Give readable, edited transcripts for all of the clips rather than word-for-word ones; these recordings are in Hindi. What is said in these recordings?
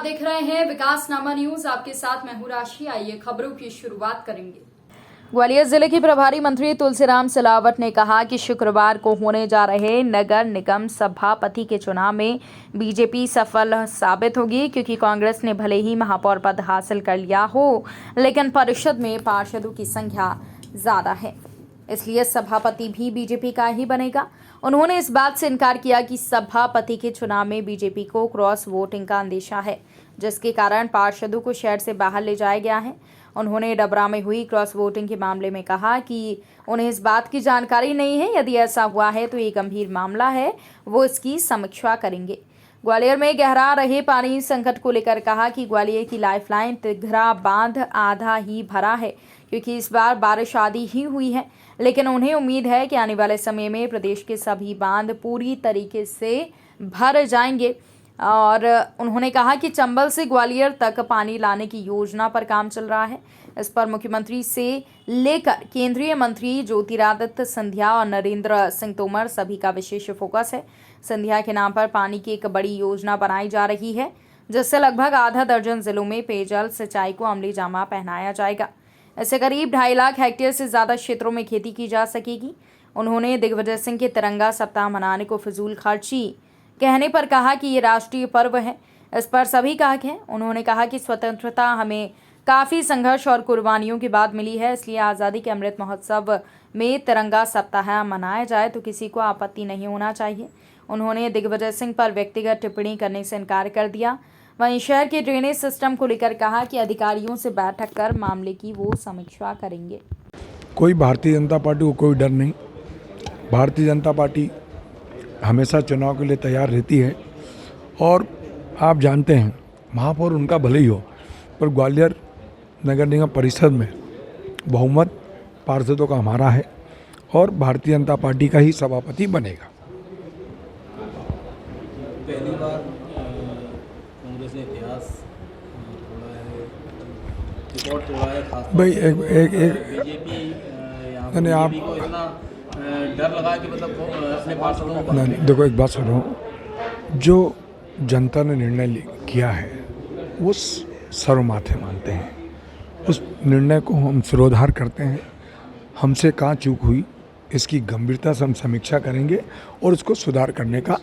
देख रहे हैं विकासनामा न्यूज। आपके साथ मैं हूं राशि। आइए खबरों की शुरुआत करेंगे। ग्वालियर जिले की प्रभारी मंत्री तुलसीराम सिलावट ने कहा कि शुक्रवार को होने जा रहे नगर निगम सभापति के चुनाव में बीजेपी सफल साबित होगी, क्योंकि कांग्रेस ने भले ही महापौर पद हासिल कर लिया हो, लेकिन परिषद में पार्षदों की संख्या ज्यादा है, इसलिए सभापति भी बीजेपी का ही बनेगा। उन्होंने इस बात से इनकार किया कि सभापति के चुनाव में बीजेपी को क्रॉस वोटिंग का अंदेशा है, जिसके कारण पार्षदों को शहर से बाहर ले जाया गया है। उन्होंने डबरा में हुई क्रॉस वोटिंग के मामले में कहा कि उन्हें इस बात की जानकारी नहीं है। यदि ऐसा हुआ है तो ये गंभीर मामला है, वो इसकी समीक्षा करेंगे। ग्वालियर में गहरा रहे पानी संकट को लेकर कहा कि ग्वालियर की लाइफलाइन तिघरा बांध आधा ही भरा है, क्योंकि इस बार बारिश आधी ही हुई है, लेकिन उन्हें उम्मीद है कि आने वाले समय में प्रदेश के सभी बांध पूरी तरीके से भर जाएंगे। और उन्होंने कहा कि चंबल से ग्वालियर तक पानी लाने की योजना पर काम चल रहा है। इस पर मुख्यमंत्री से लेकर केंद्रीय मंत्री ज्योतिरादित्य सिंधिया और नरेंद्र सिंह तोमर सभी का विशेष फोकस है। सिंधिया के नाम पर पानी की एक बड़ी योजना बनाई जा रही है, जिससे लगभग आधा दर्जन जिलों में पेयजल सिंचाई को अमली जामा पहनाया जाएगा। इससे करीब 2.5 लाख हेक्टेयर से ज़्यादा क्षेत्रों में खेती की जा सकेगी। उन्होंने दिग्विजय सिंह के तिरंगा सप्ताह मनाने को फिजूल खर्ची कहने पर कहा कि ये राष्ट्रीय पर्व है, इस पर सभी का हक है। उन्होंने कहा कि स्वतंत्रता हमें काफ़ी संघर्ष और कुर्बानियों के बाद मिली है, इसलिए आज़ादी के अमृत महोत्सव में तिरंगा सप्ताह मनाया जाए तो किसी को आपत्ति नहीं होना चाहिए। उन्होंने दिग्विजय सिंह पर व्यक्तिगत टिप्पणी करने से इनकार कर दिया। वहीं शहर के ड्रेनेज सिस्टम को लेकर कहा कि अधिकारियों से बैठक कर मामले की वो समीक्षा करेंगे। कोई भारतीय जनता पार्टी को कोई डर नहीं। भारतीय जनता पार्टी हमेशा चुनाव के लिए तैयार रहती है, और आप जानते हैं महापौर उनका भले ही हो, पर ग्वालियर नगर निगम परिषद में बहुमत पार्षदों का हमारा है और भारतीय जनता पार्टी का ही सभापति बनेगा। पहली बार कांग्रेस ने इतिहास तोड़ा है, रिकॉर्ड तोड़ा है, खास भाई बीजेपी नहीं, आप को इतना डर लगा कि मतलब अपने पार्षदों को नहीं, देखो एक बात सुनो, जो जनता ने निर्णय किया है वो सर्वमान्य मानते हैं। उस निर्णय को हम सिरोधार करते हैं। हमसे कहाँ चूक हुई इसकी गंभीरता से हम समीक्षा करेंगे और उसको सुधार करने का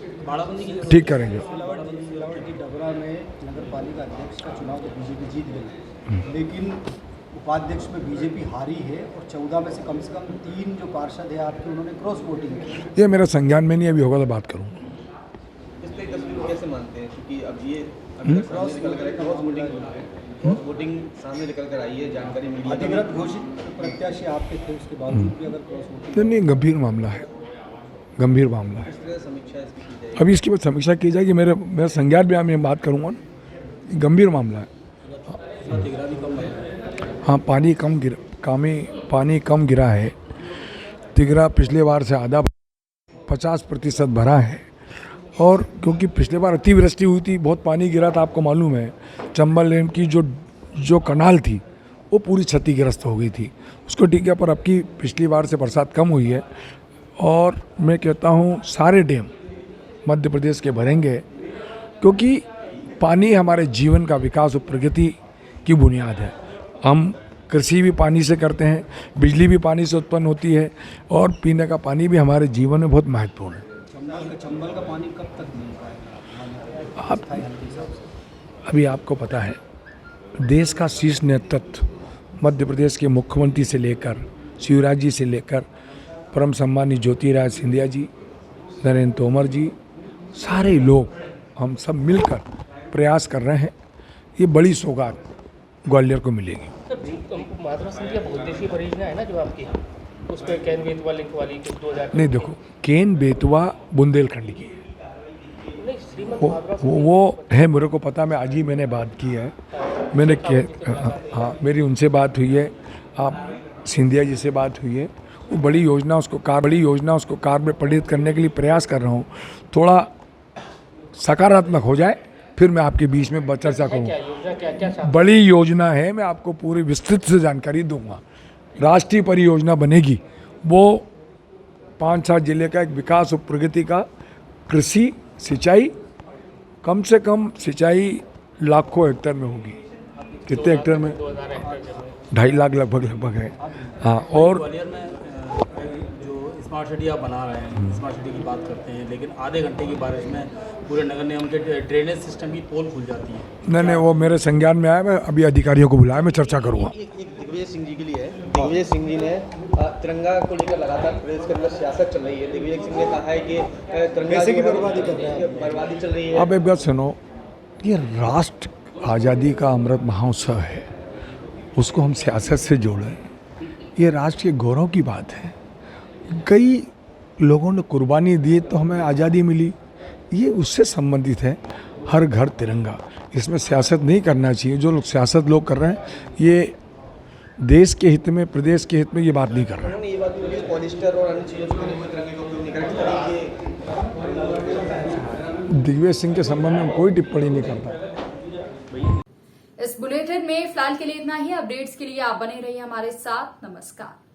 ठीक करेंगे। डबरा में नगर पालिका अध्यक्ष का चुनाव तो बीजेपी जीत गई, लेकिन उपाध्यक्ष में बीजेपी हारी है और 14 में से कम 3 जो पार्षद है आपके, उन्होंने क्रॉस वोटिंग की। ये मेरा संज्ञान में नहीं, अभी होगा तो बात करूँगा। इस तस्वीर को कैसे मानते हैं, क्योंकि अब ये क्रॉस वोटिंग सामने निकल कर आई है, जानकारी मिली है। अधिकृत घोषित प्रत्याशी आपके थे, उसके बावजूद भी अगर क्रॉस वोटिंग नहीं, गंभीर मामला है, गंभीर मामला है। इस तरह समीक्षा इसकी की जाएगी। अभी इसकी समीक्षा की जाएगी। मेरा संज्ञान भी मैं बात करूँगा, गंभीर मामला है। हाँ, पानी कम गिरा है। तिघरा पिछले बार से आधा 50% भरा है, और क्योंकि पिछले बार अतिवृष्टि हुई थी, बहुत पानी गिरा था, आपको मालूम है। चंबल लेन की जो कनाल थी वो पूरी क्षतिग्रस्त हो गई थी, उसको ठीक है। पर अब की पिछली बार से बरसात कम हुई है, और मैं कहता हूँ सारे डैम मध्य प्रदेश के भरेंगे, क्योंकि पानी हमारे जीवन का विकास और प्रगति की बुनियाद है। हम कृषि भी पानी से करते हैं, बिजली भी पानी से उत्पन्न होती है, और पीने का पानी भी हमारे जीवन में बहुत महत्वपूर्ण है। चंबल का पानी कब तक मिल पाएगा? अभी आपको पता है, देश का शीर्ष नेतृत्व मध्य प्रदेश के मुख्यमंत्री से लेकर शिवराज जी से लेकर परम सम्मानी ज्योतिरादित्य सिंधिया जी, नरेंद्र तोमर जी, सारे लोग हम सब मिलकर प्रयास कर रहे हैं। ये बड़ी सौगात ग्वालियर को मिलेगी। माधुरा सिंधिया बहुउद्देशीय परियोजना है ना जो आपकी, उस पर केन बेतवा लिंक वाली 2000 नहीं, देखो केन बेतवा बुंदेलखंड की है, वो है, मेरे को पता। मैं आज ही मैंने बात की है, हाँ, मेरी उनसे बात हुई है, आप सिंधिया जी से बात हुई है। वो बड़ी योजना उसको कार्य में परिणत करने के लिए प्रयास कर रहा हूँ। थोड़ा सकारात्मक हो जाए फिर मैं आपके बीच में चर्चा करूँ। बड़ी योजना है, मैं आपको पूरी विस्तृत से जानकारी दूंगा। राष्ट्रीय परियोजना बनेगी, वो 5-7 जिले का एक विकास और प्रगति का कृषि सिंचाई, कम से कम सिंचाई लाखों हेक्टेयर में होगी। कितने हेक्टेयर में? 2000 हेक्टेयर में 2.5 लाख लगभग है। हाँ, और ग्वालियर में जो स्मार्ट सिटी आप बना रहे हैं, स्मार्ट सिटी की बात करते हैं, लेकिन आधे घंटे की बारिश में पूरे नगर निगम के ड्रेनेज सिस्टम की पोल खुल जाती है। नहीं, वो मेरे संज्ञान में आया। मैं अभी अधिकारियों को बुलाया, मैं चर्चा करूँगा। एक दिग्विजय सिंह जी के लिए है। दिग्विजय सिंह जी ने तिरंगा को लेकर लगातार प्रदेश के अंदर सियासत चल रही है। दिग्विजय सिंह ने कहा है कि तिरंगा पैसे की जो है, बर्बादी कर रहे हैं। बर्बादी चल रही है। अब एक बात सुनो, ये राष्ट्र आज़ादी का अमृत महोत्सव है, उसको हम सियासत से जोड़ें, ये राष्ट्र के गौरव की बात है। कई लोगों ने कुर्बानी दी तो हमें आज़ादी मिली, ये उससे संबंधित है। हर घर तिरंगा, इसमें सियासत नहीं करना चाहिए। जो लोग सियासत लोग कर रहे हैं, ये देश के हित में, प्रदेश के हित में ये बात नहीं कर रहे हैं। उन्होंने ये बात बोली पॉलिस्टर और अन्य चीज़ों से बने हुए तिरंगे का उपयोग नहीं करें। दिग्विजय सिंह के संबंध में हम कोई टिप्पणी नहीं करता। इस बुलेटिन में फिलहाल के लिए इतना ही। अपडेट्स के लिए आप बने रहिए हमारे साथ। नमस्कार।